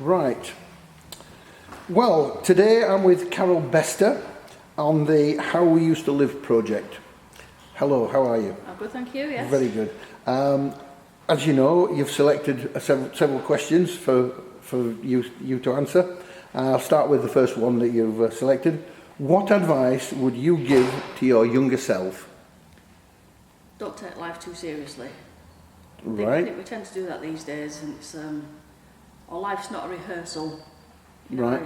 Right. Well, today I'm with Carol Bester on the How We Used to Live project. Hello, how are you? I'm good, thank you, yes. Very good. As you know, you've selected several questions for you to answer. I'll start with the first one that you've selected. What advice would you give to your younger self? Don't take life too seriously. Right. I think we tend to do that these days, and it's our life's not a rehearsal. You know, Right.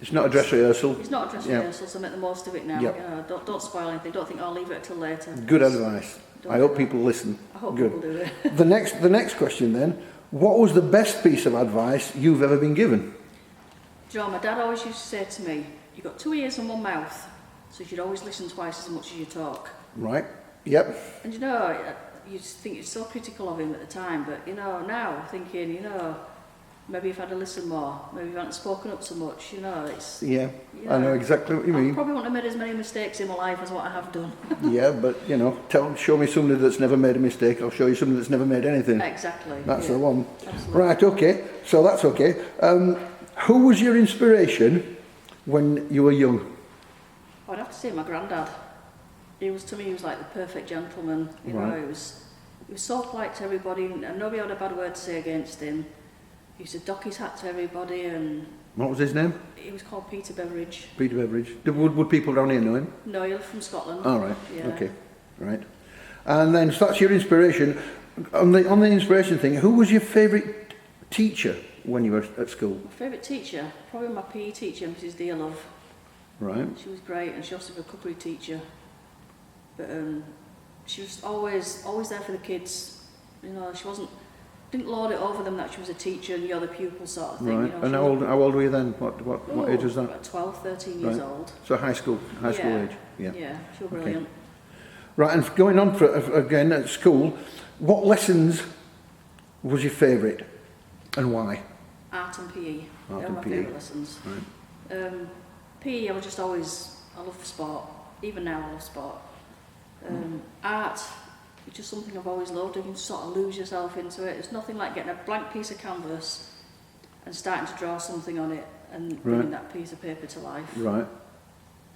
It's not a dress rehearsal. It's not a dress rehearsal, so make the most of it now. Yep. You know, don't spoil anything. Don't think I'll leave it till later. Good advice. I hope people listen. I hope Good. people do it. The next question then. What was the best piece of advice you've ever been given? Do you know, my dad always used to say to me, "You've got two ears and one mouth, so you should always listen twice as much as you talk." Right. Yep. And you know, you just think you're so critical of him at the time, but you know, now thinking, you know, maybe if I'd have listened more, maybe if I hadn't spoken up so much, you know, it's... Yeah, you know, I know exactly what you mean. I probably wouldn't have made as many mistakes in my life as what I have done. Yeah, but you know, show me somebody that's never made a mistake, I'll show you somebody that's never made anything. Exactly. That's yeah. the one. Absolutely. Right, okay, so that's okay. Who was your inspiration when you were young? I'd have to say my granddad. He was like the perfect gentleman. You know, he was so polite to everybody, and nobody had a bad word to say against him. He used to dock his hat to everybody, and... What was his name? He was called Peter Beveridge. Peter Beveridge. Would people around here know him? No, he lived from Scotland. All right, Yeah. okay, right. And then, so that's your inspiration. On the inspiration thing, who was your favourite teacher when you were at school? My favourite teacher? Probably my PE teacher, Mrs. Dearlove. Right. She was great, and she also was a cookery teacher. But she was always there for the kids. You know, she didn't lord it over them that she was a teacher and you're the pupil sort of thing. Right. You know, And how old were you then? What age was that? About 12, 13 years old. So high school age. Yeah. Yeah, she was brilliant. Okay. Right, and going on again at school, what lessons was your favourite and why? Art and PE. Art They were and my PE. favourite lessons. Right. PE, I love sport. Even now I love sport. Art, it's just something I've always loved. You can sort of lose yourself into it. It's nothing like getting a blank piece of canvas and starting to draw something on it and bringing that piece of paper to life. Right.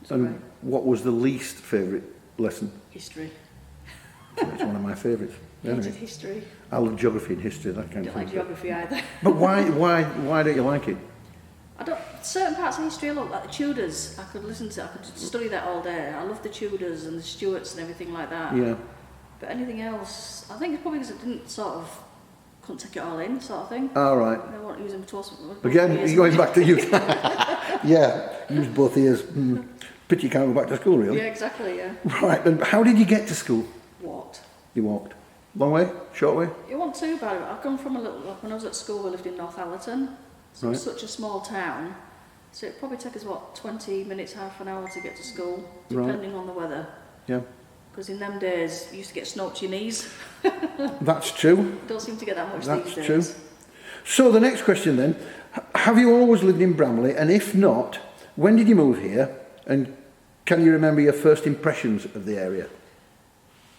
It's And great. what was the least favourite lesson? History. It's one of my favourites. Hated Anyway, history. I love geography and history, that kind I of don't thing. like geography either. But why don't you like it? Certain parts of history I love, like the Tudors. I could study that all day. I love the Tudors and the Stuarts and everything like that. Yeah. But anything else, I think it's probably because couldn't take it all in, sort of thing. All right. I want to use them towards... Again, you're going back to you. Yeah, use both ears. Pity you can't go back to school, really. Yeah, exactly, yeah. Right, and how did you get to school? Walked. You walked? Long way? Short way? It wasn't too bad. I've come from when I was at school, we lived in Northallerton. So it's such a small town. So it'd probably take us, 20 minutes, half an hour to get to school, depending on the weather. Yeah. Because in them days, you used to get snow to your knees. That's true. Don't seem to get that much That's these days. true. So the next question then, have you always lived in Bramley? And if not, when did you move here? And can you remember your first impressions of the area?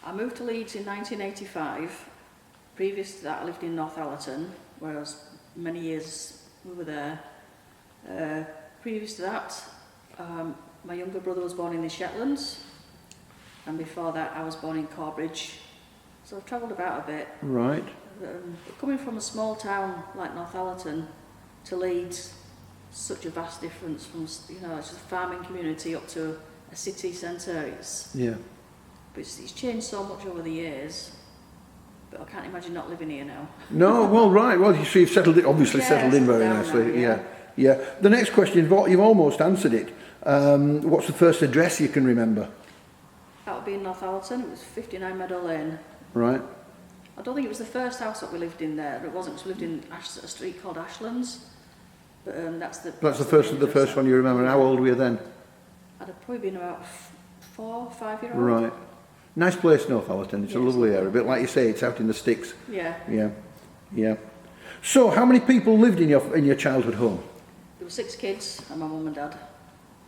I moved to Leeds in 1985. Previous to that, I lived in Northallerton, where I was many years, we were there. Previous to that, my younger brother was born in the Shetlands, and before that I was born in Corbridge. So I've travelled about a bit. Right. Coming from a small town like Northallerton to Leeds, such a vast difference from, it's just a farming community up to a city centre. But it's changed so much over the years, but I can't imagine not living here now. No, well, right. Well, you've settled it, obviously settled in very nicely. Now, yeah. The next question, you've almost answered it. What's the first address you can remember? That would be in Northallerton. It was 59 Meadow Lane. Right. I don't think it was the first house that we lived in there. It wasn't. We lived in a street called Ashlands. But that's the first one you remember. How old were you then? I'd have probably been about 4 or 5 years old. Right. Nice place, Northallerton. It's a lovely area. A bit like you say, it's out in the sticks. Yeah. Yeah. So, how many people lived in your childhood home? There were 6 kids and my mum and dad.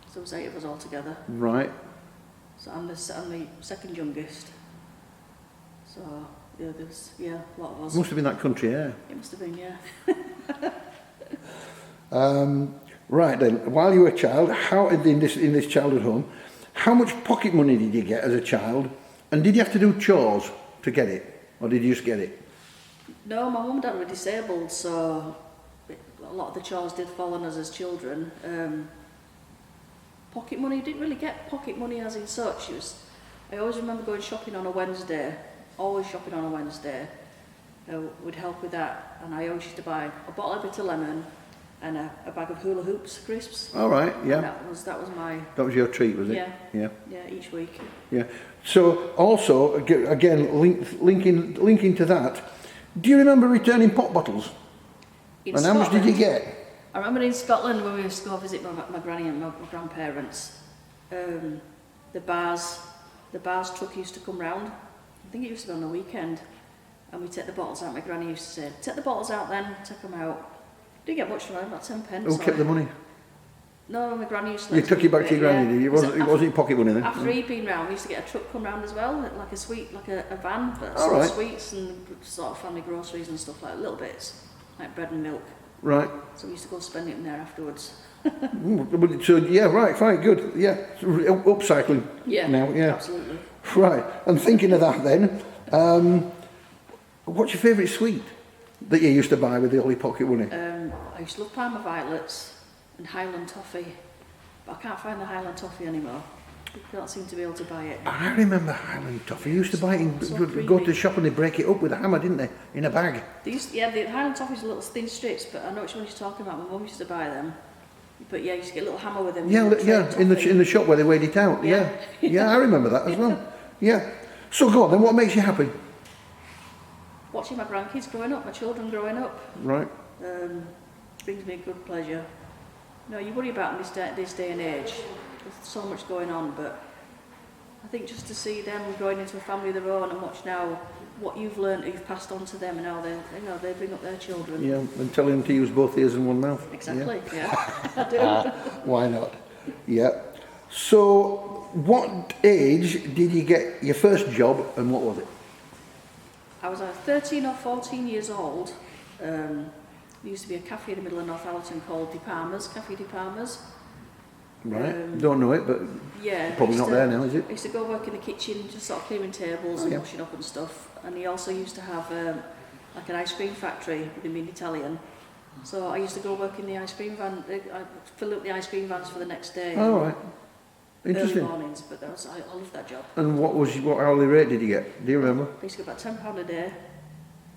So there was 8 of us all together. Right. So I'm the second youngest. So there's a lot of us. Must have been that country air. It must have been, yeah. Right then, while you were a child, how in this childhood home, how much pocket money did you get as a child, and did you have to do chores to get it, or did you just get it? No, my mum and dad were disabled, so a lot of the chores did fall on us as children. Pocket money, didn't really get pocket money as in such. I always remember going shopping on a Wednesday, always shopping on a Wednesday. Would help with that, and I always used to buy a bottle of bitter lemon and a bag of hula hoops crisps. All right, yeah. And that was my... That was your treat, was it? Yeah. Yeah. Yeah, each week. Yeah. So also, again, linking to that, do you remember returning pop bottles? In And how much did you get? I remember in Scotland when we used to go visit my granny and my grandparents, the bars truck used to come round. I think it used to be on the weekend, and we take the bottles out. My granny used to say, "Take the bottles out then, take them out." Didn't get much from them, about 10 pence. Who kept the money? No, my granny used to... You took it back to your granny, did you? It wasn't pocket money then? After he'd been round, we used to get a truck come round as well, like a van, but All right. sweets and sort of family groceries and stuff, like little bits, like bread and milk. Right. So we used to go spend it in there afterwards. So, yeah, right, fine, good. Yeah, upcycling Yeah, now, yeah. absolutely. Right, and thinking of that then, what's your favourite sweet that you used to buy with the early pocket money? I used to love Parma Violets and Highland Toffee, but I can't find the Highland Toffee anymore. You can't seem to be able to buy it. I remember Highland Toffee. You used to buy it, So go to the shop and they break it up with a hammer, didn't they? In a bag. The Highland Toffee's little thin strips, but I know which one you're talking about. My mum used to buy them. But yeah, you used to get a little hammer with them. Yeah, in the shop where they weighed it out. Yeah. Yeah, I remember that as well. Yeah. So go on then, what makes you happy? Watching my grandkids growing up, my children growing up, Right. brings me good pleasure. No, you worry about this day and age. There's so much going on, but I think just to see them growing into a family of their own and watch now what you've learned, you've passed on to them, and how they bring up their children. Yeah, and telling them to use both ears and one mouth. Exactly. Yeah, I do. Why not? Yeah. So, what age did you get your first job, and what was it? I was 13 or 14 years old. There used to be a cafe in the middle of Northallerton called De Palmer's, Cafe De Palmer's. Right. Don't know it, but yeah, probably not there now, is it? I used to go work in the kitchen, just sort of clearing tables and washing up and stuff. And he also used to have like an ice cream factory with him being Italian. So I used to go work in the ice cream van. I fill up the ice cream vans for the next day. Oh, right. Interesting. Early mornings, but I loved that job. And what hourly rate did you get? Do you remember? I used to get about £10 a day.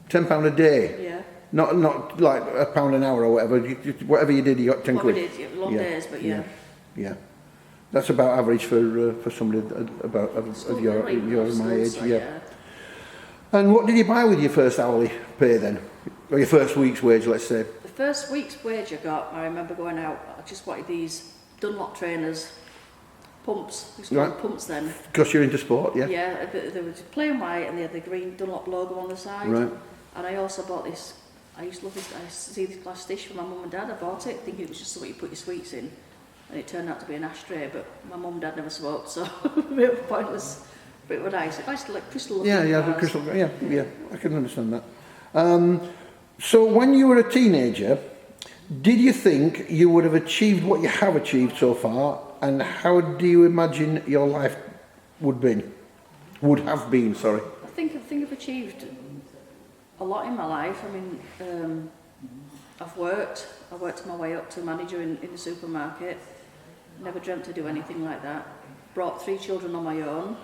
£10 a day? Yeah. Not like £1 an hour or whatever. Whatever you did, you got 10 What quid. we did, yeah, long days, but yeah. Yeah. That's about average for somebody of your my age. So, yeah. And what did you buy with your first hourly pay then? Or your first week's wage, let's say? The first week's wage I got, I remember going out, I just wanted these Dunlop trainers, pumps, we used to call them pumps then. Because you're into sport, yeah? Yeah, they were plain white and they had the green Dunlop logo on the side. Right. And I also bought this, I used to love this, I used to see this glass dish for my mum and dad. I bought it thinking it was just something you put your sweets in. And it turned out to be an ashtray, but my mum and dad never smoked, so a bit of a pointless, bit of a nice. It used to like crystal. Yeah, crystal. Yeah, I can understand that. So when you were a teenager, did you think you would have achieved what you have achieved so far, and how do you imagine your life would have been? Sorry. I think I've achieved a lot in my life. I mean, I worked my way up to manager in the supermarket. Never dreamt to do anything like that. Brought 3 children on my own,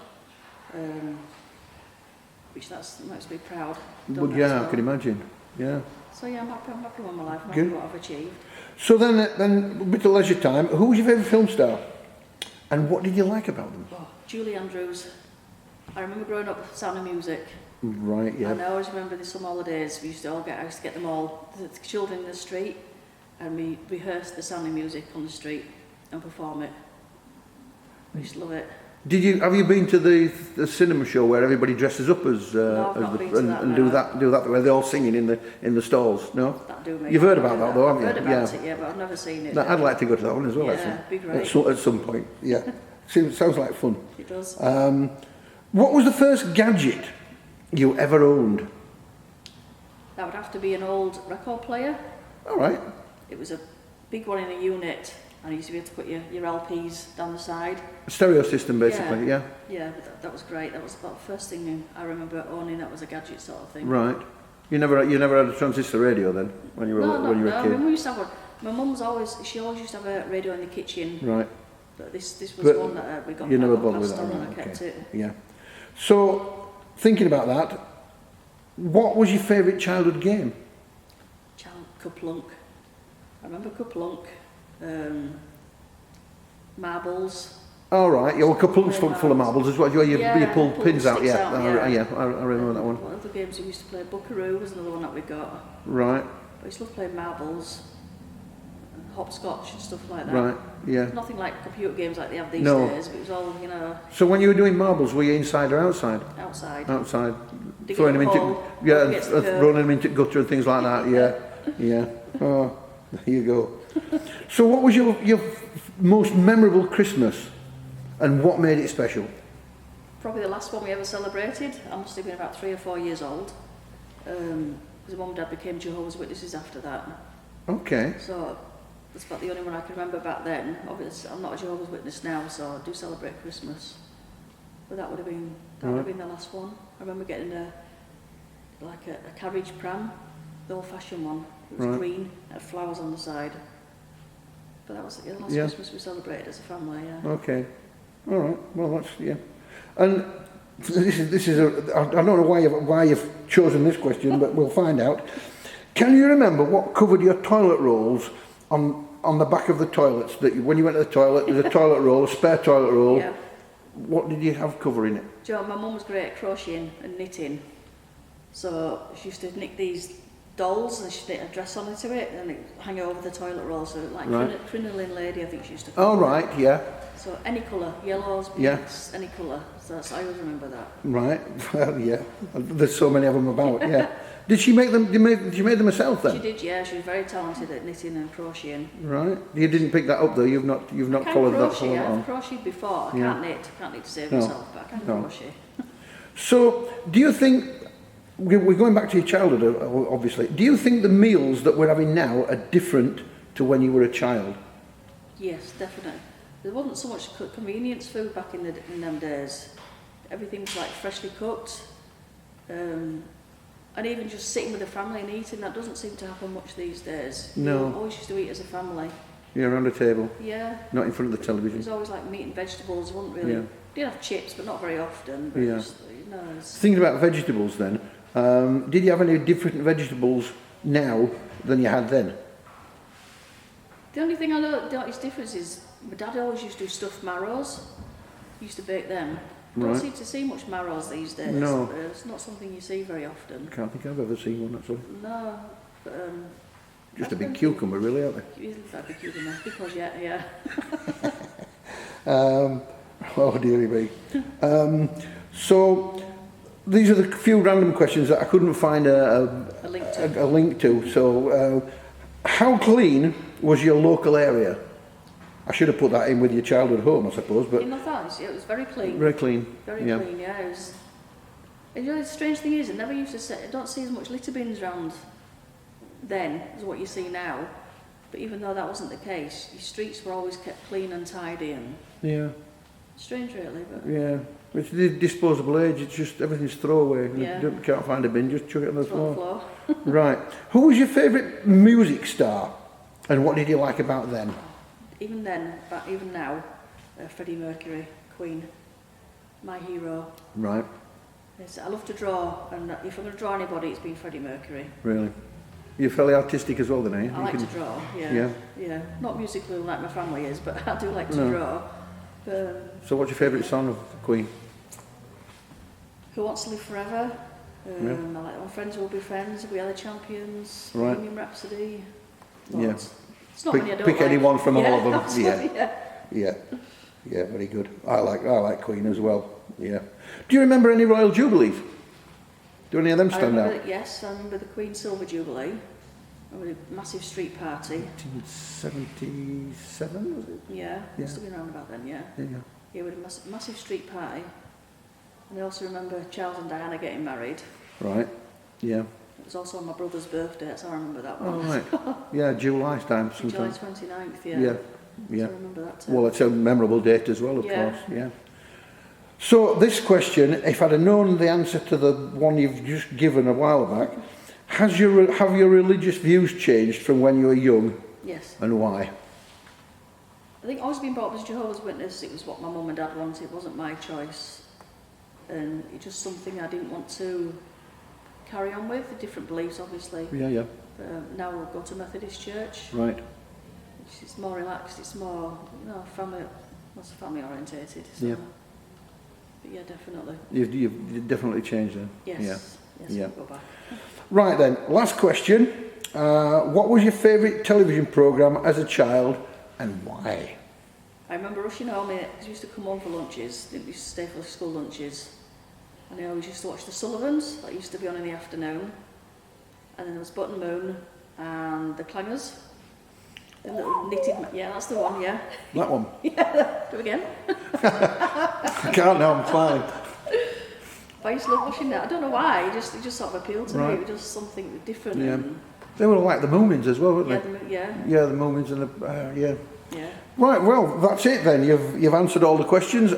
which makes me proud. But yeah, I can imagine. Yeah. So yeah, I'm happy with my life. I'm Good. happy with what I've achieved. So then a bit of leisure time. Who was your favourite film star? And what did you like about them? Oh, Julie Andrews. I remember growing up with Sound of Music. Right, yeah. And I always remember the summer holidays. I used to get them all, the children in the street, and we rehearsed the Sound of Music on the street and perform it. I used to love it. Have you been to the cinema show where everybody dresses up as No, I've not been to that, and no. do that where they're all singing in the stalls? No. That do me. You've heard about that though, haven't you? I've heard about it, yeah, but I've never seen it. No, I'd like to go to that one as well. Yeah, actually. be great. At some point, yeah. Sounds like fun. It does. What was the first gadget you ever owned? That would have to be an old record player. All right. It was a big one in a unit, and you used to be able to put your LPs down the side. A stereo system, basically, yeah. Yeah, but that was great. That was about the first thing I remember owning. That was a gadget sort of thing. Right. You never had a transistor radio then when you were a kid. I mean, we used to have one. My mum's she always used to have a radio in the kitchen. Right. But this was one that we got. You never got bothered with passed that, on right? and I kept Okay. it. Yeah. So, thinking about that, what was your favourite childhood game? Cuplunk. I remember Cuplunk. Marbles. All right. Yeah, well, Kaplunk's full of marbles as well. You pull pins out. Sticks Yeah. out, I remember that one. What other games we used to play? Buckaroo was another one that we got. Right. But I used to love playing marbles, and hopscotch and stuff like that. Right. Yeah. Nothing like computer games like they have these No. days, but it was all, So when you were doing marbles, were you inside or outside? outside. Outside. Digging Throwing them a into hole, and against the curb. rolling them into gutter and things like that. Yeah. Yeah. Oh, there you go. So what was your most memorable Christmas, and what made it special? Probably the last one we ever celebrated. I must have been about 3 or 4 years old. Because Mum and Dad became Jehovah's Witnesses after that. Okay. So that's about the only one I can remember back then. Obviously, I'm not a Jehovah's Witness now, so I do celebrate Christmas. But that would have been the last one. I remember getting a carriage pram, the old-fashioned one. It was green, had flowers on the side. But that was the last Christmas we celebrated as a family. Yeah. Okay. All right. Well, that's And this is I don't know why you've chosen this question, but we'll find out. Can you remember what covered your toilet rolls on the back of the toilets? That when you went to the toilet, there's a toilet roll, a spare toilet roll. Yeah. What did you have covering it? Do you know, my mum was great at crocheting and knitting. So she used to knit these dolls and she'd knit a dress onto it and it hang over the toilet roll. So like crinoline lady, I think she used to call it. Right, yeah. So any colour, yellows, pinks, any colour. So I always remember that. Right, well, yeah. There's so many of them about, yeah. Did she make them? Did you make them herself then? She did, yeah. She was very talented at knitting and crocheting. Right. You didn't pick that up though. You've not followed that on. I've crocheted before. I can't knit to save myself, but I can crochet. So, do you think we're going back to your childhood? Obviously, do you think the meals that we're having now are different to when you were a child? Yes, definitely. There wasn't so much convenience food back in them days. Everything was like freshly cooked. And even just sitting with the family and eating, that doesn't seem to happen much these days. No. We always used to eat as a family. Yeah, around a table. Yeah. Not in front of the television. It was always like meat and vegetables, wasn't really. Yeah. Did have chips, but not very often. But Yeah. just, Thinking about vegetables then, did you have any different vegetables now than you had then? The only thing I know that is different is my dad always used to do stuffed marrows. He used to bake them. Don't seem to see much marrows these days. No. It's not something you see very often. Can't think I've ever seen one actually. No. But, just a big cucumber really, aren't they? It isn't that big cucumber, because yeah. Oh dearie me. So these are the few random questions that I couldn't find a link to. So how clean was your local area? I should have put that in with your childhood home, I suppose. But in North it was very clean. Very clean. Very clean, yeah. It was. And you know, the strange thing is, I never used to say, I don't see as much litter bins around then as what you see now. But even though that wasn't the case, your streets were always kept clean and tidy and. Yeah. Strange, really. But yeah. It's the disposable age. It's just everything's throwaway. Yeah. You can't find a bin. Just chuck it on the floor. Right. Who was your favourite music star, and what did you like about them? Even then, but even now, Freddie Mercury, Queen, my hero. Right. Yes, I love to draw, and if I'm going to draw anybody, it's been Freddie Mercury. Really? You're fairly artistic as well, then, eh? I like to draw, yeah. Yeah. Not musically like my family is, but I do like to draw. So what's your favourite song of Queen? Who Wants to Live Forever? I like When Friends Will Be Friends, We Are the Champions, Right. Bohemian Rhapsody. Yeah. It's not many I don't pick like. any one from all of them. Absolutely, Yeah, very good. I like Queen as well. Yeah. Do you remember any Royal Jubilees? Do any of them stand out? Yes, I remember the Queen Silver Jubilee. With a massive street party. 1977, was it? Yeah, must have been around about then, yeah. Yeah, with a massive street party. And I also remember Charles and Diana getting married. Right, yeah. It was also on my brother's birthday, so I remember that one. Oh, right. Yeah, July time July sometime. 29th, yeah. Yeah, So yeah. I remember that too. Well, it's a memorable date as well, of Yeah. course, yeah. So this question, if I'd have known the answer to the one you've just given a while back, have your religious views changed from when you were young, Yes. and why? I think always being brought up as Jehovah's Witness, it was what my mum and dad wanted, it wasn't my choice. And it's just something I didn't want to carry on with, the different beliefs obviously. Yeah, yeah, Now we'll go to Methodist Church, right. which is more relaxed, it's more, family orientated. So. Yeah. But yeah, definitely. You've definitely changed then. Yes. Yeah. Yes, Yeah. we'll go back. Right then, last question. What was your favourite television programme as a child, and why? I remember rushing home, I used to come home for lunches, didn't used to stay for school lunches. And I always used to watch the Sullivans, that used to be on in the afternoon. And then there was Button Moon and the Clangers. The little knitted, yeah, that's the one, yeah. That one. Yeah, do it again. I can't now, I'm fine. But I used to love watching that, I don't know why, it just sort of appealed to me, Right. it was just something different. Yeah. And, They were like the Moomins as well, weren't yeah, they? yeah, Yeah, the Moomins and the, yeah. yeah. Right, well, that's it then. You've answered all the questions.